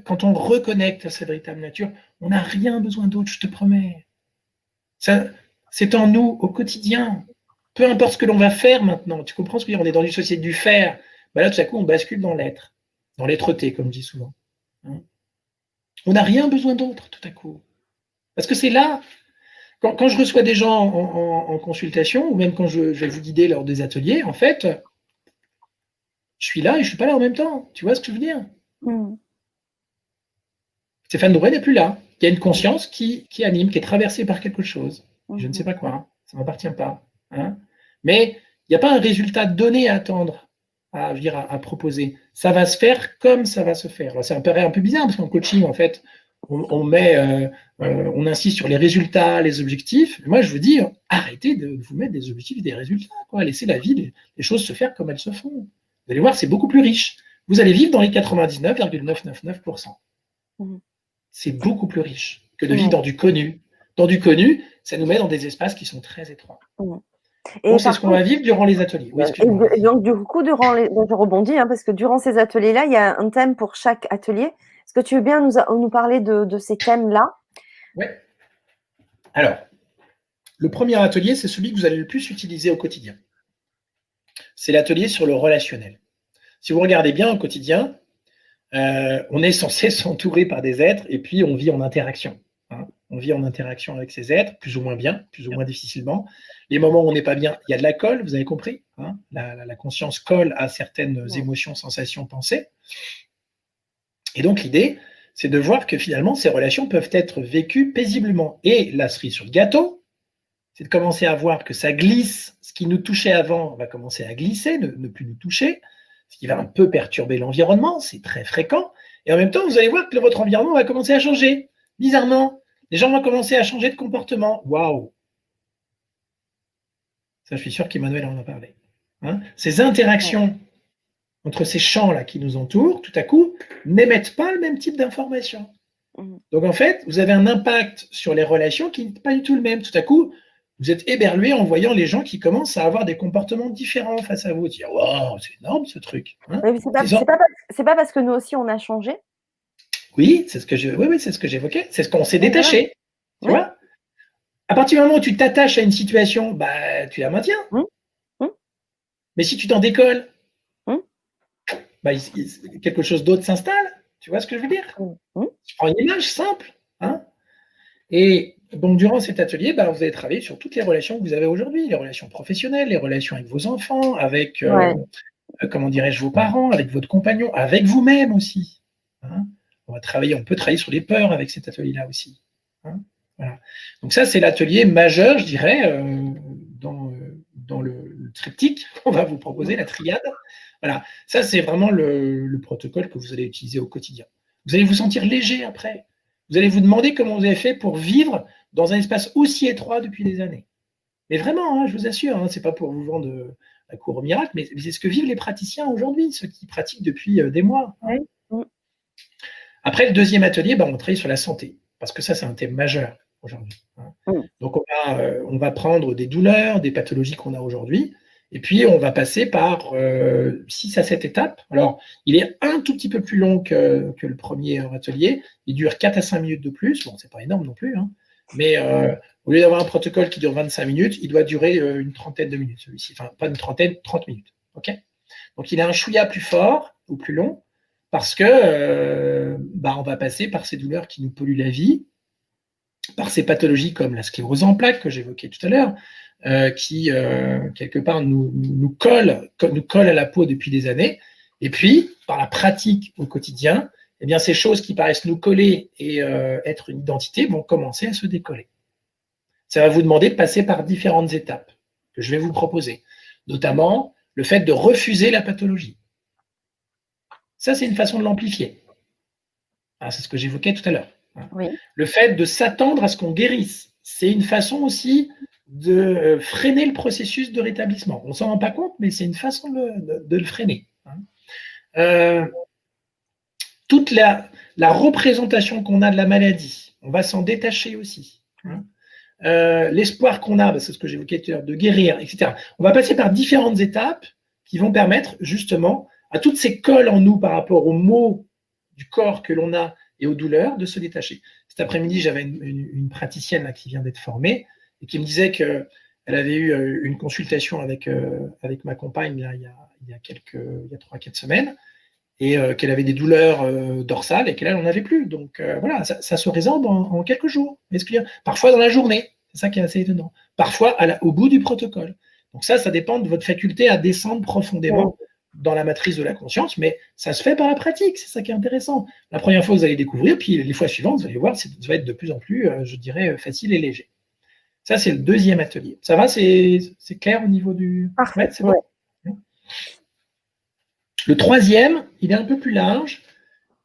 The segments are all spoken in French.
quand on reconnecte à sa véritable nature, on n'a rien besoin d'autre, je te promets. C'est en nous, au quotidien. Peu importe ce que l'on va faire maintenant, tu comprends ce que je veux dire? On est dans une société du faire. Ben là, tout à coup, on bascule dans l'être, dans l'être-té, comme je dis souvent. Hein. On n'a rien besoin d'autre, tout à coup. Parce que c'est là, quand je reçois des gens en consultation, ou même quand je vais vous guider lors des ateliers, en fait, je suis là et je ne suis pas là en même temps. Tu vois ce que je veux dire? Stéphane Drouet n'est plus là. Il y a une conscience qui anime, qui est traversée par quelque chose. Je ne sais pas quoi, hein. Ça ne m'appartient pas. Hein. Mais il n'y a pas un résultat donné à attendre, à proposer. Ça va se faire comme ça va se faire. Alors, ça me paraît un peu bizarre, parce qu'en coaching, en fait, on insiste sur les résultats, les objectifs. Moi, je veux dire, arrêtez de vous mettre des objectifs et des résultats. Quoi. Laissez la vie, les choses se faire comme elles se font. Vous allez voir, c'est beaucoup plus riche. Vous allez vivre dans les 99,999%. C'est beaucoup plus riche que de vivre dans du connu. Dans du connu, ça nous met dans des espaces qui sont très étroits. Et c'est ce qu'on va vivre durant les ateliers. Oui, et donc, du coup, je rebondis, hein, parce que durant ces ateliers-là, il y a un thème pour chaque atelier. Est-ce que tu veux bien nous parler de ces thèmes-là? Oui. Alors, le premier atelier, c'est celui que vous allez le plus utiliser au quotidien. C'est l'atelier sur le relationnel. Si vous regardez bien au quotidien, on est censé s'entourer par des êtres et puis on vit en interaction. Hein. On vit en interaction avec ces êtres, plus ou moins bien, plus ou moins difficilement. Les moments où on n'est pas bien, il y a de la colle, vous avez compris. Hein. La conscience colle à certaines émotions, sensations, pensées. Et donc l'idée, c'est de voir que finalement, ces relations peuvent être vécues paisiblement. Et la cerise sur le gâteau, c'est de commencer à voir que ça glisse. Ce qui nous touchait avant va commencer à glisser, ne plus nous toucher, ce qui va un peu perturber l'environnement, c'est très fréquent. Et en même temps, vous allez voir que votre environnement va commencer à changer. Bizarrement, les gens vont commencer à changer de comportement. Waouh! Ça, je suis sûr qu'Emmanuel en a parlé. Hein, ces interactions entre ces champs-là qui nous entourent, tout à coup, n'émettent pas le même type d'information. Donc, en fait, vous avez un impact sur les relations qui n'est pas du tout le même. Tout à coup, vous êtes éberlué en voyant les gens qui commencent à avoir des comportements différents face à vous. Dire, wow, c'est énorme ce truc. Hein, c'est pas parce que nous aussi, on a changé. Oui, c'est ce que j'évoquais. C'est ce qu'on s'est détaché. Tu vois? À partir du moment où tu t'attaches à une situation, bah, tu la maintiens. Mais si tu t'en décolles, bah, quelque chose d'autre s'installe. Tu vois ce que je veux dire? Je prends une image simple. Hein, et donc, durant cet atelier, bah, vous allez travailler sur toutes les relations que vous avez aujourd'hui, les relations professionnelles, les relations avec vos enfants, avec, comment dirais-je, vos parents, avec votre compagnon, avec vous-même aussi. Hein, on peut travailler sur les peurs avec cet atelier-là aussi. Hein, voilà. Donc ça, c'est l'atelier majeur, je dirais, dans le triptyque qu'on va vous proposer, la triade. Voilà, ça, c'est vraiment le protocole que vous allez utiliser au quotidien. Vous allez vous sentir léger après. Vous allez vous demander comment vous avez fait pour vivre dans un espace aussi étroit depuis des années. Mais vraiment, hein, je vous assure, hein, ce n'est pas pour vous vendre la cour au miracle, mais c'est ce que vivent les praticiens aujourd'hui, ceux qui pratiquent depuis des mois. Hein. Après, le deuxième atelier, on va travailler sur la santé, parce que ça, c'est un thème majeur aujourd'hui. Hein. Donc, on va prendre des douleurs, des pathologies qu'on a aujourd'hui, et puis on va passer par 6 à 7 étapes. Alors, il est un tout petit peu plus long que le premier atelier, il dure 4 à 5 minutes de plus, bon, c'est pas énorme non plus, hein. Mais au lieu d'avoir un protocole qui dure 25 minutes, il doit durer une trentaine de minutes, celui-ci. Enfin, pas une trentaine, 30 minutes. Okay, donc, il a un chouïa plus fort ou plus long, parce que on va passer par ces douleurs qui nous polluent la vie, par ces pathologies comme la sclérose en plaques que j'évoquais tout à l'heure, qui, quelque part, nous colle à la peau depuis des années. Et puis, par la pratique au quotidien, eh bien, ces choses qui paraissent nous coller et être une identité vont commencer à se décoller. Ça va vous demander de passer par différentes étapes que je vais vous proposer, notamment le fait de refuser la pathologie. Ça, c'est une façon de l'amplifier. Ah, c'est ce que j'évoquais tout à l'heure. Oui. Le fait de s'attendre à ce qu'on guérisse, c'est une façon aussi de freiner le processus de rétablissement. On ne s'en rend pas compte, mais c'est une façon de le freiner. Toute la représentation qu'on a de la maladie, on va s'en détacher aussi. L'espoir qu'on a, c'est ce que j'évoquais tout à l'heure, de guérir, etc. On va passer par différentes étapes qui vont permettre justement à toutes ces colles en nous par rapport aux mots du corps que l'on a et aux douleurs, de se détacher. Cet après-midi, j'avais une praticienne là, qui vient d'être formée et qui me disait qu'elle avait eu une consultation avec ma compagne là, il y a 3-4 semaines et qu'elle avait des douleurs dorsales et qu'elle n'en avait plus. Donc voilà, ça se résorbe en quelques jours. Parfois dans la journée, c'est ça qui est assez étonnant. Parfois au bout du protocole. Donc ça dépend de votre faculté à descendre profondément dans la matrice de la conscience, mais ça se fait par la pratique, c'est ça qui est intéressant. La première fois, vous allez découvrir, puis les fois suivantes, vous allez voir, ça va être de plus en plus, je dirais, facile et léger. Ça, c'est le deuxième atelier. Ça va, c'est clair au niveau du... Parfait, c'est bon. Le troisième, il est un peu plus large.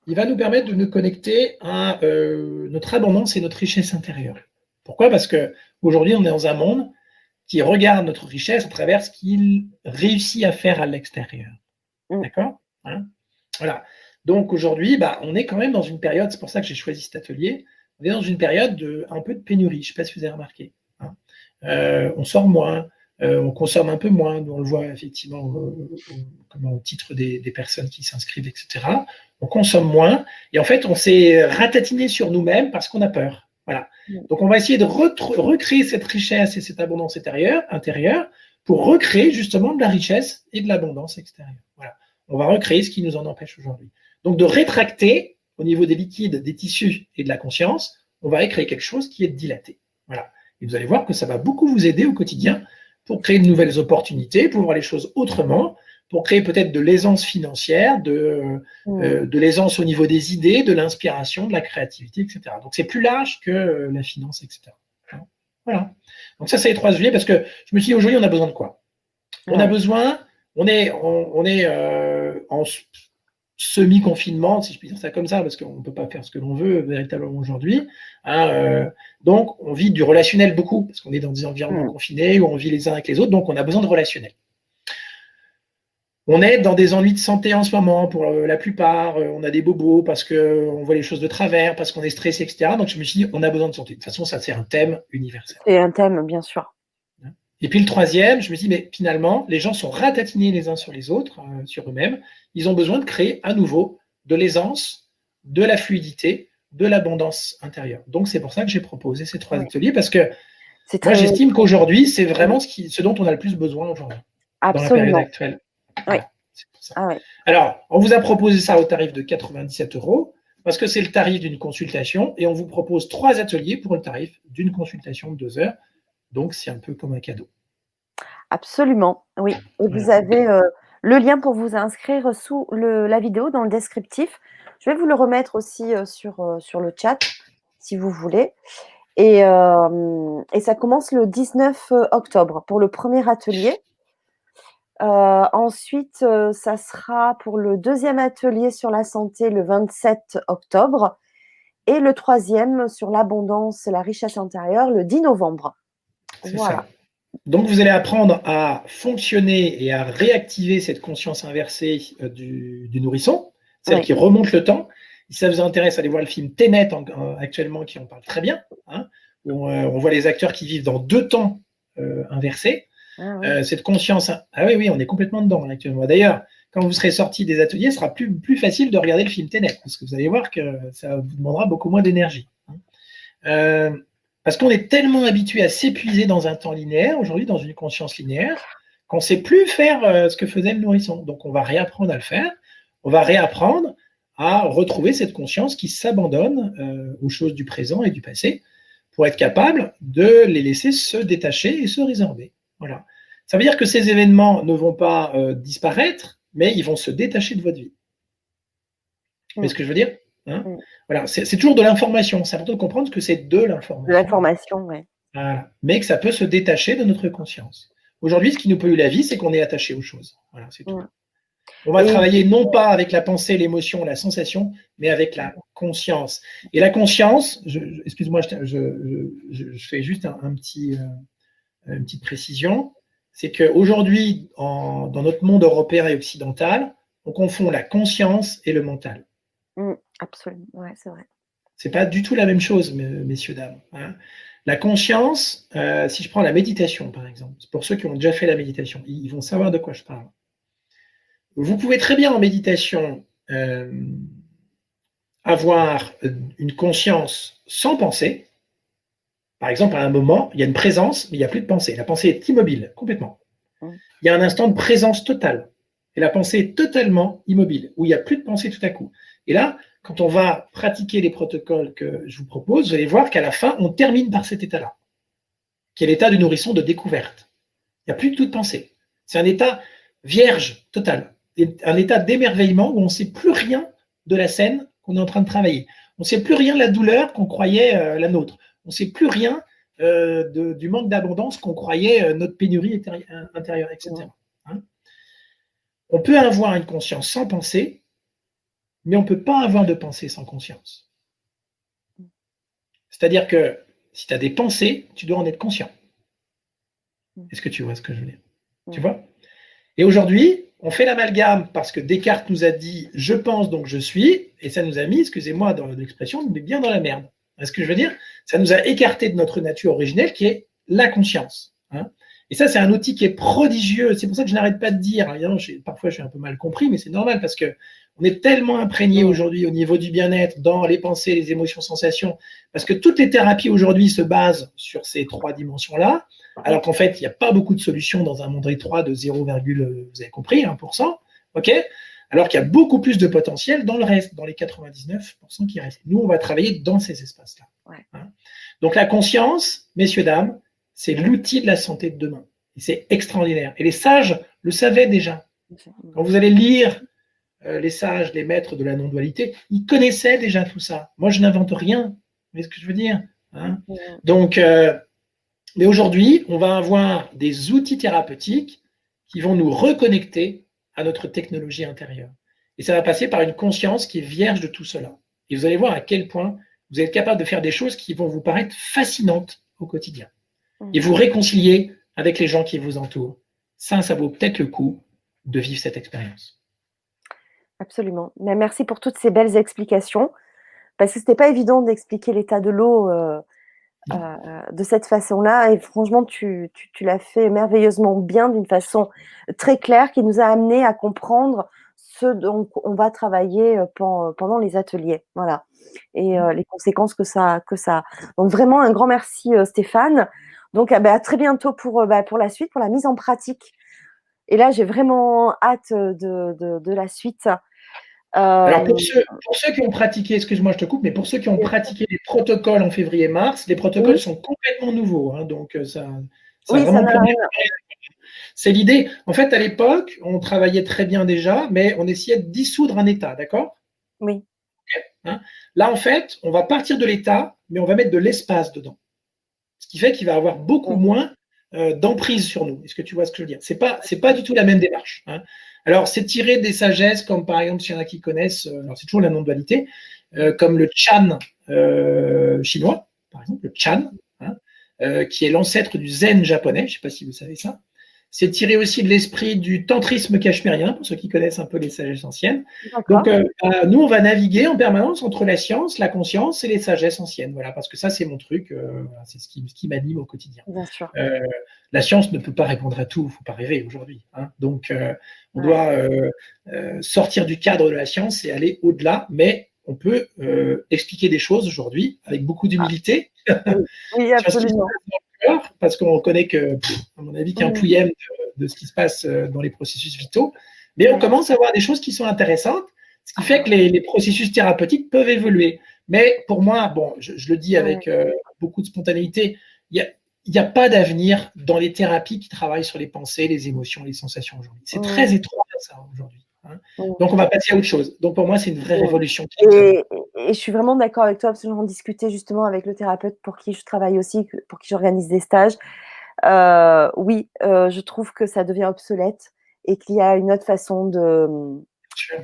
Il va nous permettre de nous connecter à notre abondance et notre richesse intérieure. Pourquoi? Parce qu'aujourd'hui, on est dans un monde qui regarde notre richesse à travers ce qu'il réussit à faire à l'extérieur. D'accord? Voilà. Donc aujourd'hui, on est quand même dans une période, c'est pour ça que j'ai choisi cet atelier, on est dans une période un peu de pénurie, je ne sais pas si vous avez remarqué. On sort moins, on consomme un peu moins, on le voit effectivement au titre des personnes qui s'inscrivent, etc. On consomme moins, et en fait, on s'est ratatiné sur nous-mêmes parce qu'on a peur. Voilà. Donc on va essayer de recréer cette richesse et cette abondance intérieure pour recréer justement de la richesse et de l'abondance extérieure. Voilà. On va recréer ce qui nous en empêche aujourd'hui. Donc de rétracter au niveau des liquides, des tissus et de la conscience, on va créer quelque chose qui est dilaté. Voilà. Et vous allez voir que ça va beaucoup vous aider au quotidien pour créer de nouvelles opportunités, pour voir les choses autrement, pour créer peut-être de l'aisance financière, de l'aisance au niveau des idées, de l'inspiration, de la créativité, etc. Donc c'est plus large que la finance, etc. Voilà. Donc ça, c'est les 3 ateliers parce que je me suis dit aujourd'hui, on a besoin de quoi? On a besoin, on est en semi-confinement, si je puis dire ça comme ça, parce qu'on ne peut pas faire ce que l'on veut véritablement aujourd'hui. Donc, on vit du relationnel beaucoup, parce qu'on est dans des environnements confinés, où on vit les uns avec les autres, donc on a besoin de relationnel. On est dans des ennuis de santé en ce moment, pour la plupart, on a des bobos, parce qu'on voit les choses de travers, parce qu'on est stressé, etc. Donc, je me suis dit, on a besoin de santé. De toute façon, ça, c'est un thème universel. C'est un thème, bien sûr. Et puis le troisième, je me suis dit, mais finalement, les gens sont ratatinés les uns sur les autres, sur eux-mêmes. Ils ont besoin de créer à nouveau de l'aisance, de la fluidité, de l'abondance intérieure. Donc c'est pour ça que j'ai proposé ces 3 ateliers, parce que moi j'estime qu'aujourd'hui, c'est vraiment ce dont on a le plus besoin aujourd'hui, dans la période actuelle. Oui. C'est pour ça. Alors, on vous a proposé ça au tarif de 97 €, parce que c'est le tarif d'une consultation, et on vous propose 3 ateliers pour le tarif d'une consultation de 2 heures. Donc, c'est un peu comme un cadeau. Absolument, oui. Et vous avez le lien pour vous inscrire sous la vidéo, dans le descriptif. Je vais vous le remettre aussi sur le chat, si vous voulez. Et ça commence le 19 octobre pour le premier atelier. Ensuite, ça sera pour le deuxième atelier sur la santé le 27 octobre. Et le troisième sur l'abondance et la richesse intérieure le 10 novembre. C'est ça. Donc, vous allez apprendre à fonctionner et à réactiver cette conscience inversée du nourrisson, celle qui remonte le temps. Si ça vous intéresse, allez voir le film Tenet actuellement, qui en parle très bien, où on voit les acteurs qui vivent dans 2 temps inversés. Cette conscience... Ah oui, on est complètement dedans actuellement. D'ailleurs, quand vous serez sorti des ateliers, ce sera plus facile de regarder le film Tenet, parce que vous allez voir que ça vous demandera beaucoup moins d'énergie. Parce qu'on est tellement habitué à s'épuiser dans un temps linéaire, aujourd'hui dans une conscience linéaire, qu'on ne sait plus faire ce que faisait le nourrisson. Donc on va réapprendre à le faire, on va réapprendre à retrouver cette conscience qui s'abandonne aux choses du présent et du passé pour être capable de les laisser se détacher et se résorber. Voilà. Ça veut dire que ces événements ne vont pas disparaître, mais ils vont se détacher de votre vie. Vous voyez ce que je veux dire ? Voilà, c'est toujours de l'information. C'est important de comprendre que c'est de l'information. De l'information, oui. Voilà. Mais que ça peut se détacher de notre conscience. Aujourd'hui, ce qui nous pollue la vie, c'est qu'on est attaché aux choses. Voilà, c'est tout. On va travailler non pas avec la pensée, l'émotion, la sensation, mais avec la conscience. Et la conscience, excuse-moi, je fais juste une petite précision, c'est qu'aujourd'hui, dans notre monde européen et occidental, on confond la conscience et le mental. Absolument, ouais, c'est vrai. C'est pas du tout la même chose, messieurs, dames. La conscience, si je prends la méditation, par exemple, pour ceux qui ont déjà fait la méditation, ils vont savoir de quoi je parle. Vous pouvez très bien en méditation avoir une conscience sans pensée. Par exemple, à un moment, il y a une présence, mais il n'y a plus de pensée. La pensée est immobile, complètement. Il y a un instant de présence totale. Et la pensée est totalement immobile, où il n'y a plus de pensée tout à coup. Et là, quand on va pratiquer les protocoles que je vous propose, vous allez voir qu'à la fin, on termine par cet état-là, qui est l'état du nourrisson de découverte. Il n'y a plus de toute pensée. C'est un état vierge total, un état d'émerveillement où on ne sait plus rien de la scène qu'on est en train de travailler. On ne sait plus rien de la douleur qu'on croyait la nôtre. On ne sait plus rien du manque d'abondance qu'on croyait notre pénurie intérieure, etc. Hein. On peut avoir une conscience sans pensée, mais on ne peut pas avoir de pensée sans conscience. C'est-à-dire que si tu as des pensées, tu dois en être conscient. Est-ce que tu vois ce que je veux dire? Tu vois? Et aujourd'hui, on fait l'amalgame parce que Descartes nous a dit « je pense, donc je suis », et ça nous a mis, excusez-moi dans l'expression, bien dans la merde. Ce que je veux dire, ça nous a écarté de notre nature originelle qui est la conscience. Hein. Et ça, c'est un outil qui est prodigieux. C'est pour ça que je n'arrête pas de dire, évidemment, parfois je suis un peu mal compris, mais c'est normal parce qu'on est tellement imprégné aujourd'hui au niveau du bien-être, dans les pensées, les émotions, sensations, parce que toutes les thérapies aujourd'hui se basent sur ces trois dimensions-là, alors qu'en fait, il n'y a pas beaucoup de solutions dans un monde étroit de 0, vous avez compris, 1%, ok, alors qu'il y a beaucoup plus de potentiel dans le reste, dans les 99% qui restent. Nous, on va travailler dans ces espaces-là. Ouais. Hein. Donc la conscience, messieurs, dames, c'est l'outil de la santé de demain. Et c'est extraordinaire. Et les sages le savaient déjà. Quand vous allez lire les sages, les maîtres de la non-dualité, ils connaissaient déjà tout ça. Moi, je n'invente rien. Vous voyez ce que je veux dire? Hein. Donc, mais aujourd'hui, on va avoir des outils thérapeutiques qui vont nous reconnecter à notre technologie intérieure. Et ça va passer par une conscience qui est vierge de tout cela. Et vous allez voir à quel point vous êtes capable de faire des choses qui vont vous paraître fascinantes au quotidien. Et vous réconcilier avec les gens qui vous entourent. Ça vaut peut-être le coup de vivre cette expérience. Absolument. Mais merci pour toutes ces belles explications, parce que ce n'était pas évident d'expliquer l'état de l'eau de cette façon-là. Et franchement, tu l'as fait merveilleusement bien, d'une façon très claire, qui nous a amené à comprendre ce dont on va travailler pendant les ateliers. Voilà. Et les conséquences que ça a. Donc vraiment, un grand merci Stéphane. Donc à très bientôt pour la suite, pour la mise en pratique. Et là, j'ai vraiment hâte de la suite. Alors pour ceux qui ont pratiqué, excuse-moi je te coupe, mais pour ceux qui ont pratiqué les protocoles en février-mars, les protocoles sont complètement nouveaux. Hein, donc ça vraiment ça n'a rien. C'est l'idée. En fait, à l'époque, on travaillait très bien déjà, mais on essayait de dissoudre un état, d'accord? Oui. Okay, hein. Là, en fait, on va partir de l'état, mais on va mettre de l'espace dedans. Ce qui fait qu'il va avoir beaucoup moins d'emprise sur nous. Est-ce que tu vois ce que je veux dire? C'est pas du tout la même démarche. Hein. Alors, c'est tiré des sagesses, comme par exemple, s'il y en a qui connaissent, alors c'est toujours la non-dualité, comme le Chan chinois, par exemple, le Chan, hein, qui est l'ancêtre du Zen japonais, je ne sais pas si vous savez ça. C'est tiré aussi de l'esprit du tantrisme cachemérien, pour ceux qui connaissent un peu les sagesses anciennes. Donc, nous, on va naviguer en permanence entre la science, la conscience et les sagesses anciennes. Voilà, parce que ça, c'est mon truc, c'est ce qui m'anime au quotidien. Bien sûr. La science ne peut pas répondre à tout, il ne faut pas rêver aujourd'hui. Hein. Donc, on doit sortir du cadre de la science et aller au-delà, mais on peut expliquer des choses aujourd'hui avec beaucoup d'humilité. Oui, absolument. Parce qu'on connaît que, à mon avis, qu'un pouillème de ce qui se passe dans les processus vitaux. Mais on commence à voir des choses qui sont intéressantes, ce qui fait que les processus thérapeutiques peuvent évoluer. Mais pour moi, bon, je le dis avec beaucoup de spontanéité, il n'y a pas d'avenir dans les thérapies qui travaillent sur les pensées, les émotions, les sensations aujourd'hui. C'est très étroit ça aujourd'hui. Hein. Donc on va passer à autre chose. Donc pour moi, c'est une vraie révolution. Et je suis vraiment d'accord avec toi, parce que j'en discutais justement avec le thérapeute pour qui je travaille aussi, pour qui j'organise des stages. Oui, je trouve que ça devient obsolète et qu'il y a une autre façon de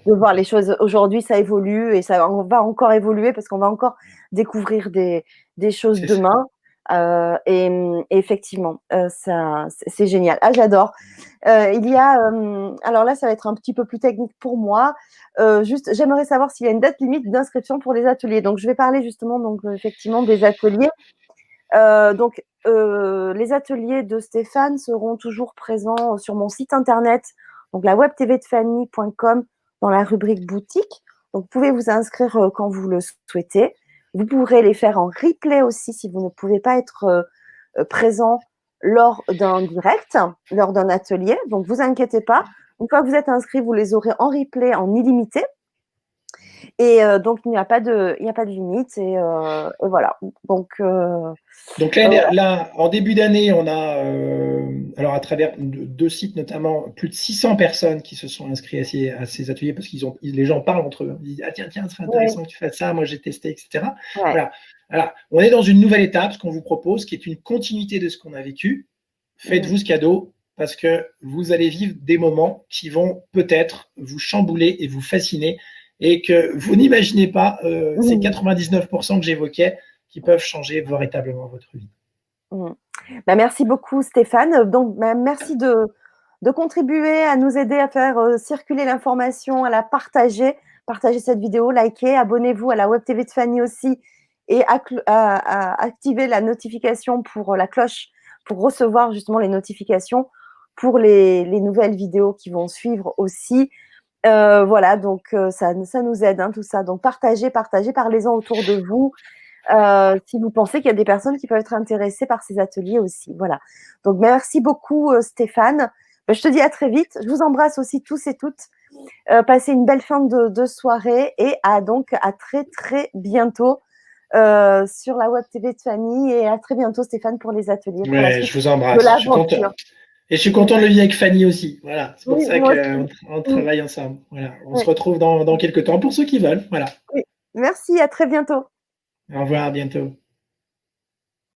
voir les choses. Aujourd'hui, ça évolue et ça va encore évoluer parce qu'on va encore découvrir des choses demain. Et effectivement, c'est génial. Ah, j'adore. Il y a, alors là, ça va être un petit peu plus technique pour moi. Juste, j'aimerais savoir s'il y a une date limite d'inscription pour les ateliers. Donc, je vais parler justement, donc effectivement, des ateliers. Donc, les ateliers de Stéphane seront toujours présents sur mon site internet, donc la webtvdefany.com, dans la rubrique boutique. Donc, vous pouvez vous inscrire quand vous le souhaitez. Vous pourrez les faire en replay aussi si vous ne pouvez pas être présent lors d'un direct, lors d'un atelier. Donc, vous inquiétez pas. Une fois que vous êtes inscrit, vous les aurez en replay en illimité. Et donc, il n'y a pas de limite. Et voilà. Donc là, en début d'année, on a, alors à travers deux sites notamment, plus de 600 personnes qui se sont inscrites à ces ateliers parce les gens parlent entre eux. Ils disent, ah tiens, ce serait intéressant que tu fasses ça, moi j'ai testé, etc. Ouais. Voilà. Alors, on est dans une nouvelle étape, ce qu'on vous propose, qui est une continuité de ce qu'on a vécu. Faites-vous ce cadeau parce que vous allez vivre des moments qui vont peut-être vous chambouler et vous fasciner et que vous n'imaginez pas ces 99% que j'évoquais qui peuvent changer véritablement votre vie. Bah, merci beaucoup Stéphane. Donc, merci de contribuer à nous aider à faire circuler l'information, à la partager. Partagez cette vidéo, likez, abonnez-vous à la Web TV de Fanny aussi et à activer la notification pour la cloche pour recevoir justement les notifications pour les nouvelles vidéos qui vont suivre aussi. Voilà, donc ça nous aide, tout ça. Donc partagez, parlez-en autour de vous. Si vous pensez qu'il y a des personnes qui peuvent être intéressées par ces ateliers aussi. Voilà. Donc, merci beaucoup, Stéphane. Je te dis à très vite. Je vous embrasse aussi tous et toutes. Passez une belle fin de soirée et donc à très, très bientôt sur la Web TV de Fanny et à très bientôt, Stéphane, pour les ateliers. Ouais, je vous embrasse. Je suis content. Et je suis content de le vivre avec Fanny aussi. Voilà, c'est pour ça qu'on travaille ensemble. Voilà, on se retrouve dans quelques temps pour ceux qui veulent. Voilà. Oui. Merci, à très bientôt. Au revoir, à bientôt.